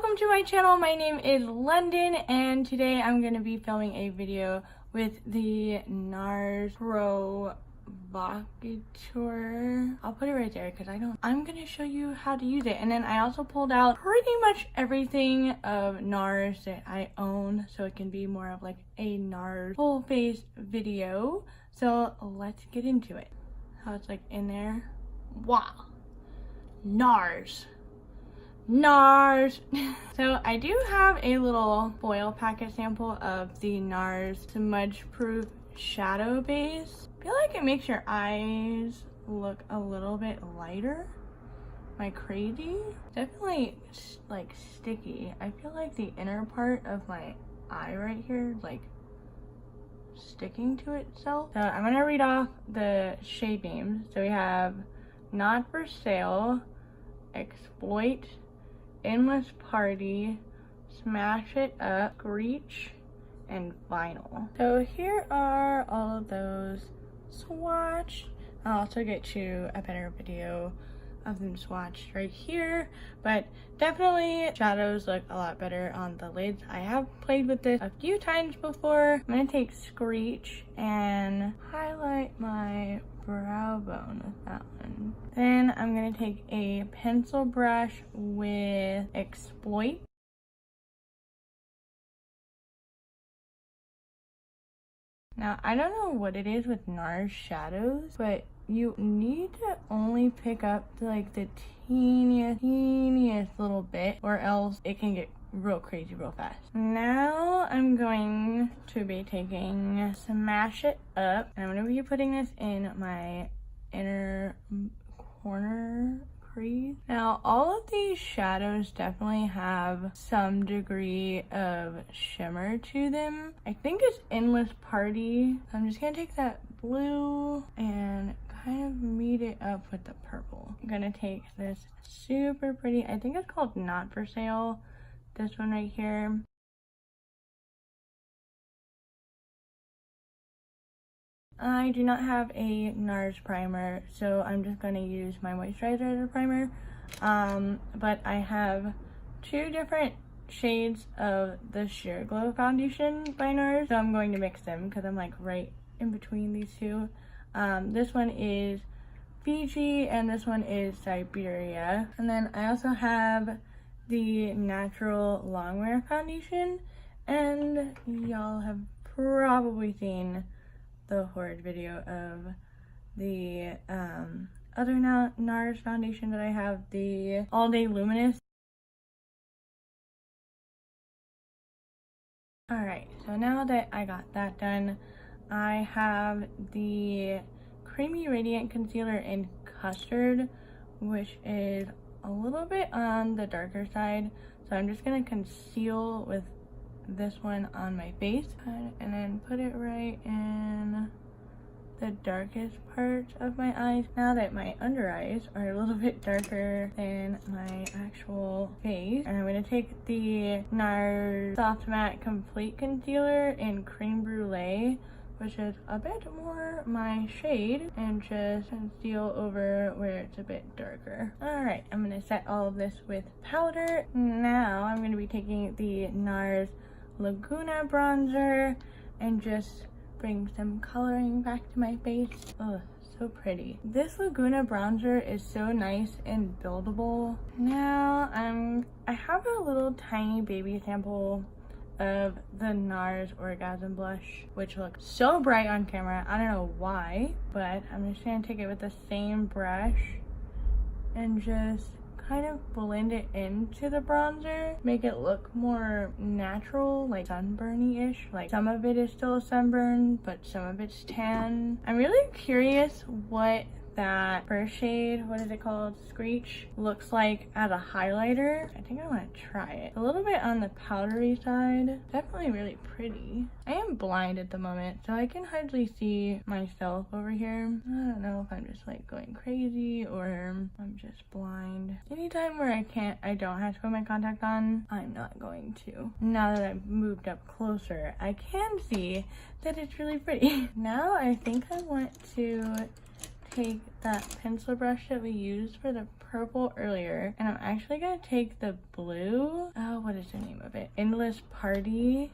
Welcome to my channel. My name is London and today I'm going to be filming a video with the NARS Provocateur. I'll put it right there because I'm going to show you how to use it. And then I also pulled out pretty much everything of NARS that I own so it can be more of like a NARS full face video. So let's get into it. How it's like in there. Wow. NARS. So I do have a little foil packet sample of the NARS smudge proof shadow base. I feel like it makes your eyes look a little bit lighter. Am I crazy? Definitely like sticky. I feel like the inner part of my eye right here is like sticking to itself. So I'm gonna read off the shade names. So we have Not For Sale, Exploit, Endless Party, Smash It Up, Screech, and Vinyl. So here are all of those swatched. I'll also get to a better video of them swatched right here, but definitely shadows look a lot better on the lids. I have played with this a few times before. I'm gonna take Screech and highlight my brow bone with that one. Then I'm gonna take a pencil brush with Exploit. Now, I don't know what it is with NARS shadows, but you need to only pick up like the teeniest little bit, or else it can get real crazy real fast. Now I'm going to be taking Smash It Up, and I'm going to be putting this in my inner corner crease. Now all of these shadows definitely have some degree of shimmer to them. I think it's Endless Party. So I'm just going to take that blue and kind of meet it up with the purple. I'm going to take this super pretty, I think it's called Not For Sale. This one right here. I do not have a NARS primer, so I'm just going to use my moisturizer as a primer. But I have two different shades of the Sheer Glow foundation by NARS, so I'm going to mix them because I'm like right in between these two. This one is Fiji and this one is Siberia. And then I also have the Natural Longwear foundation, and y'all have probably seen the horrid video of the other NARS foundation that I have, the All Day Luminous. Alright, so now that I got that done, I have the Creamy Radiant Concealer in Custard, which is a little bit on the darker side, so I'm just gonna conceal with this one on my face and then put it right in the darkest part of my eyes. Now that my under eyes are a little bit darker than my actual face, and I'm gonna take the NARS Soft Matte Complete Concealer in Cream Brulee, which is a bit more my shade, and just conceal over where it's a bit darker. Alright, I'm gonna set all of this with powder. Now I'm gonna be taking the NARS Laguna bronzer and just bring some coloring back to my face. Ugh, so pretty. This Laguna bronzer is so nice and buildable. Now I have a little tiny baby sample of the NARS Orgasm blush, which looks so bright on camera. I don't know why, but I'm just gonna take it with the same brush and just kind of blend it into the bronzer, make it look more natural, like sunburny-ish. Like some of it is still a sunburn, but some of it's tan. I'm really curious what that first shade, what is it called, Screech, looks like as a highlighter. I think I want to try it. A little bit on the powdery side. Definitely really pretty. I am blind at the moment, so I can hardly see myself over here. I don't know if I'm just like going crazy or I'm just blind. Anytime where I don't have to put my contact on, I'm not going to. Now that I've moved up closer, I can see that it's really pretty. Now I think I want to take that pencil brush that we used for the purple earlier, and I'm actually gonna take the blue. Oh, is the name of it? Endless Party,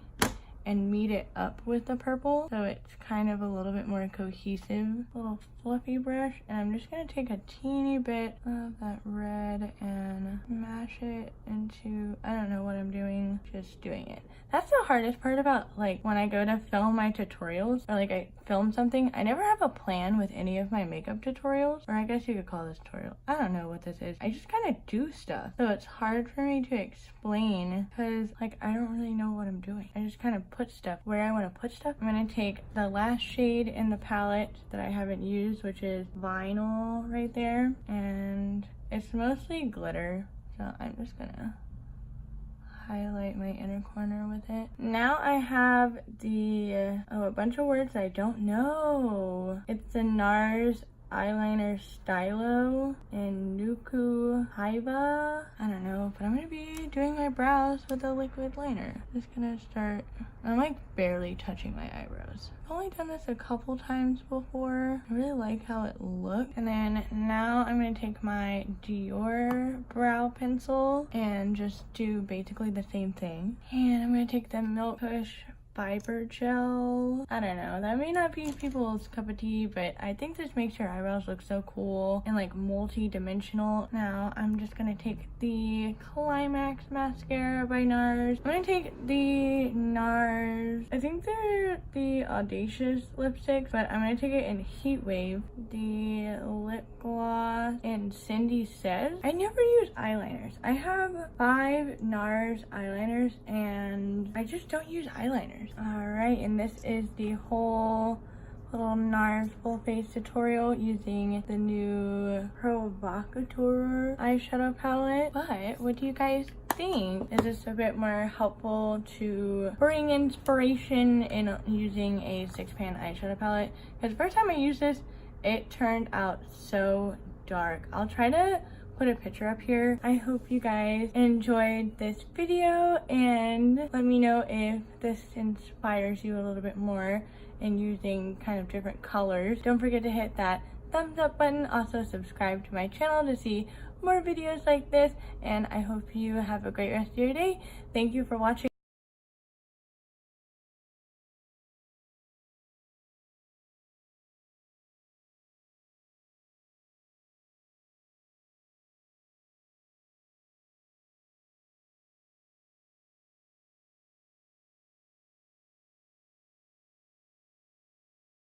and meet it up with the purple so it's kind of a little bit more cohesive. Little fluffy brush, and I'm just gonna take a teeny bit of that red and mash it into, I don't know what I'm doing, just doing it. That's the hardest part about like when I go to film my tutorials, or like I film something, I never have a plan with any of my makeup tutorials, or I guess you could call this tutorial. I don't know what this is. I just kind of do stuff. So it's hard for me to explain because like I don't really know what I'm doing. I just kind of put stuff where I want to put stuff. I'm going to take the last shade in the palette that I haven't used, which is Vinyl right there. And it's mostly glitter. So I'm just going to highlight my inner corner with it. Now I have the, a bunch of words I don't know. It's the NARS eyeliner stylo and nuku hiva. I don't know, but I'm gonna be doing my brows with a liquid liner. Just gonna start, I'm like barely touching my eyebrows. I've only done this a couple times before. I really like how it looks. And then now I'm gonna take my Dior brow pencil and just do basically the same thing. And I'm gonna take the Milk Kush fiber gel. I don't know, that may not be people's cup of tea, but I think this makes your eyebrows look so cool and like multi-dimensional. Now I'm just gonna take the Climax mascara by NARS. I'm gonna take the NARS, I think they're the Audacious lipsticks, but I'm gonna take it in Heat Wave, the lip gloss, and Cindy Says. I never use eyeliners. I have 5 NARS eyeliners and I just don't use eyeliners. Alright, and this is the whole little NARS full face tutorial using the new Provocateur eyeshadow palette. But what do you guys think? Is this a bit more helpful to bring inspiration in using a 6-pan eyeshadow palette? Because the first time I used this, it turned out so dark. I'll try to put a picture up here. I hope you guys enjoyed this video and let me know if this inspires you a little bit more in using kind of different colors. Don't forget to hit that thumbs up button. Also subscribe to my channel to see more videos like this, and I hope you have a great rest of your day. Thank you for watching.